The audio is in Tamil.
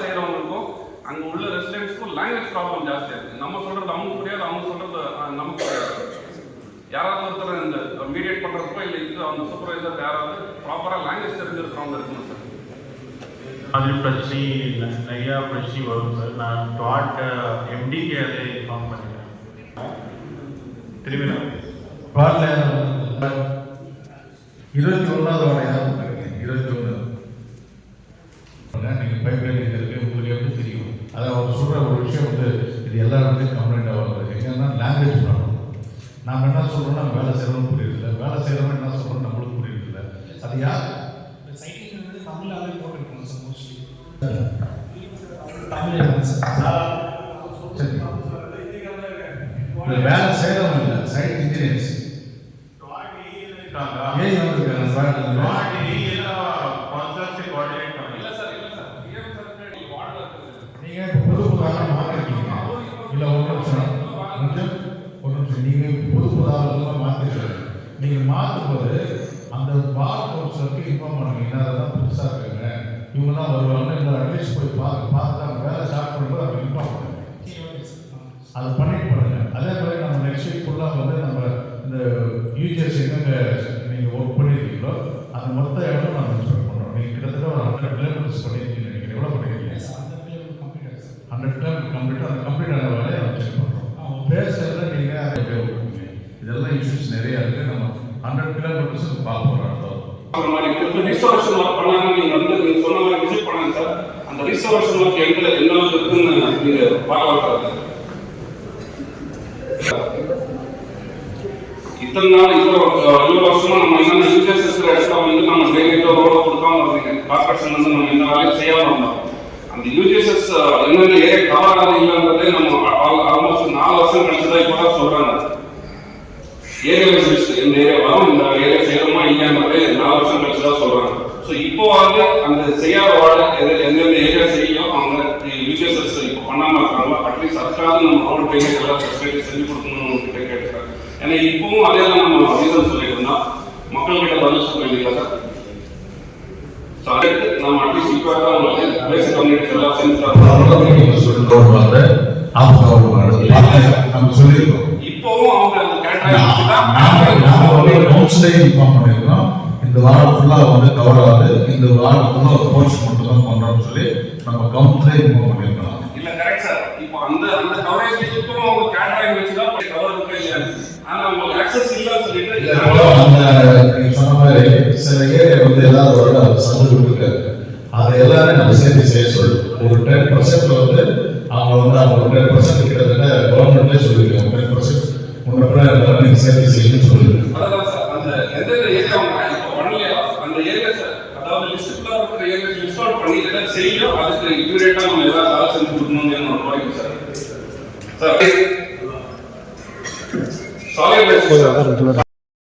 செய்யறவங்களுக்கும் அங்க உள்ள ரெசிடென்ட்ஸ்க்கும் லாங்குவேஜ் ப்ராப்ளம் ஜாஸ்தியா இருக்கு. நம்ம சொல்றது அவங்க புரியாது, அவங்க சொல்றது நமக்கு புரியாது. யாராவது ஒருத்தர் இந்த மீடியேட் பண்றப்போ இல்லை இது அவங்க சூப்பர்வைசர் யாராவது ப்ராப்பரா லாங்குவேஜ் தெரிஞ்சிருக்கிறவங்க இருக்கணும் சார். அது பிரச்சனை நிறையா பிரச்சனை வரும் சார். நான் டாட் எம்டிக்கு அதை இன்ஃபார்ம் பண்ணிக்கிறேன். திரும்பி நான் 21வது வாடையாக 21 நீங்கள் பைப்லைன் இருக்கு உங்களுக்கு எப்படி தெரியும்? அதை அவர் சொல்கிற ஒரு விஷயம் வந்து இது எல்லா இடத்துலையும் கம்ப்ளைண்ட் ஆகிறது என்னன்னா லாங்குவேஜ் ப்ராப்ளம். நாம் என்ன சொல்கிறோம்னா வேலை செய்கிறோம் புரியுதில்லை, வேலை செய்கிறோம் என்ன சொல்கிறோம் நம்மளுக்கு புரியுதில்லை. அது யார் சைட்டிங் வந்து தமிழாவே போட்டுருக்கோம் சார். மோஸ்ட்லி தமிழ் வேலை செய்கிறவங்க இல்லை, சைட் இன்ஜினியர்ஸ் நீங்கள் புது புதாரம் மாற்றிருக்கீங்க இல்லை ஒரு நிமிஷம் நீங்கள் புது புதாரம் மாற்றிருக்காரு. நீங்கள் மாற்றும்போது அந்த பார் கவுன்சிலருக்கு இன்ஃபார்ம் பண்ணுங்க. என்னதான் புதுசாக இருக்காங்க, இவங்க தான் வருவாங்க, இல்லை அட்லீஸ்ட் போய் பார்த்து அவங்க வேலை ஸ்டார்ட் பண்ணும்போது அவங்க இன்ஃபார்ம் பண்ணுங்க. அதை பண்ணிட்டு பண்ணுங்க. அதே மாதிரி நம்ம நெக்ஸ்ட் வீக் ஃபுல்லாக வந்து நம்ம இந்த யூஜிஎஸ் எங்கே நீங்கள் ஒர்க் பண்ணியிருக்கீங்களோ அந்த மொத்த இடம் நம்ம இன்ஸ்பெக்ட் பண்ணுறோம். நீங்கள் கிட்டத்தட்ட ஒரு 100 கிலோமீட்டர்ஸ் பண்ணியிருக்கீங்க. நீங்கள் எவ்வளோ பண்ணியிருக்கீங்க? 100 கிலோமீட்டர் கம்ப்ளீட்டாக அந்த கம்ப்ளீட் ஆன வேலையை நம்ம செக் பண்ணுறோம். பேசுறதுல நீங்கள் இதெல்லாம் இஷ்யூஸ் நிறையா இருக்குது. நம்ம 100 கிலோமீட்டர்ஸுக்கு பார்ப்போம். அந்த மாதிரி ரிசர்வேஷன் ஒர்க் பண்ணாங்க. நீங்கள் வந்து நீங்கள் சொன்ன மாதிரி விசிட் பண்ணாங்க சார். அந்த ரிசர்வேஷன் ஒர்க் எந்த அளவுக்கு இருக்குன்னு நீங்கள் பார்க்கலாம். இத்தனை நாள் இவ்வளோ வருஷமா நம்ம என்னென்ன யூஜர்ஸ் இருக்கிற இடத்துல வந்து நம்ம டெய்லியோ ரோட கொடுக்காம இருந்தீங்க. கார்பரேஷன் வந்து நம்ம இந்த வேலையை செய்யாமல் இருந்தோம். அந்த யூஜிஎஸ்எஸ் என்னென்ன ஏரியா கவர் ஆகுது இல்லைன்றதே நம்ம ஆல்மோஸ்ட் 4 வருஷம் கழிச்சு தான் இப்போ தான் சொல்கிறாங்க. ஏரியா லிஸ்ட் இந்த ஏரியா வரும், இந்த ஏரியா செய்யணுமா இல்லைன்றதே 4 வருஷம் கழிச்சு தான் சொல்கிறாங்க. ஸோ இப்போ வந்து அந்த செய்யாத வார்டு எந்தெந்த ஏரியா செய்யும் அவங்க யூஜிஎஸ்எஸ் இப்போ பண்ணாமல் இருக்காங்களோ அட்லீஸ்ட் அதுக்காக நம்ம ரோடு பேமெண்ட் எல்லாம் ஃபெசிலிட்டி செஞ்சு கொடுக்கணும்னு கிட்ட கேட்டுருக்காங்க. ஏன்னா இப்பவும் அதே தான் நம்ம ரீசன் சொல்லியிருந்தோம். மக்கள்கிட்ட பதில் சொல்லிங்களா சார்? ஸோ அதுக்கு நம்ம அட்லீஸ்ட் இப்போ அவங்களுக்கு பேசிக் கம்யூனிட்டி எல்லாம் செஞ்சு நம்ம சொல்லியிருக்கோம். இப்போவும் அவங்க அந்த இன்ஃபார்ம் பண்ணியிருக்கோம். இந்த வாரம் ஃபுல்லாக வந்து கவர் ஆகுது, இந்த வாரம் ஃபுல்லாக ஒரு போர்ஷன் மட்டும் தான் பண்ணுறோம்னு சொல்லி நம்ம கவுன்சிலே இன்ஃபார்ம் பண்ணியிருக்கோம். இல்லை கரெக்ட் சார். இப்போ அந்த கவரேஜ் இப்பவும் அவங்க கேட்டரிங் வச்சு தான் கவர் இருக்கு இல்லையா? ஆனால் அவங்களுக்கு ஆக்சஸ் இல்லைன்னு சொல்லிட்டு அந்த நீங்கள் சொன்ன மாதிரி சில ஏரியா வந்து ஏதாவது ஒரு சந்தோஷம் இருக்காது. அதை எல்லாரும் நம்ம சேர்த்து செய்ய சொல்லுவோம். ஒரு 10% வந்து அவங்க வந்து அவங்க 10% கிட்டத்தட்ட கவர்மெண்ட்லேயே சொல்லியிருக்காங்க. 10% முன்னப்பட எல்லாரும் நீங்கள் சேர்த்து செய்யணும்னு சொல்லியிருக்காங்க. அதான் சார். அந்த எந்தெந்த ஏரியா அவங்க இப்போ பண்ணலையோ அந்த ஏரியா சார், அதாவது லிஸ்ட்டுக்குள்ள இருக்கிற ஏரியா லிஸ்ட் அவுட் பண்ணி எதாவது செய்யும். அதுக்கு இமீடியட்டாக நம்ம எதாவது வேலை செஞ்சு கொடுக்கணும்னு என்னோட கோரிக்கை சார். Sir solid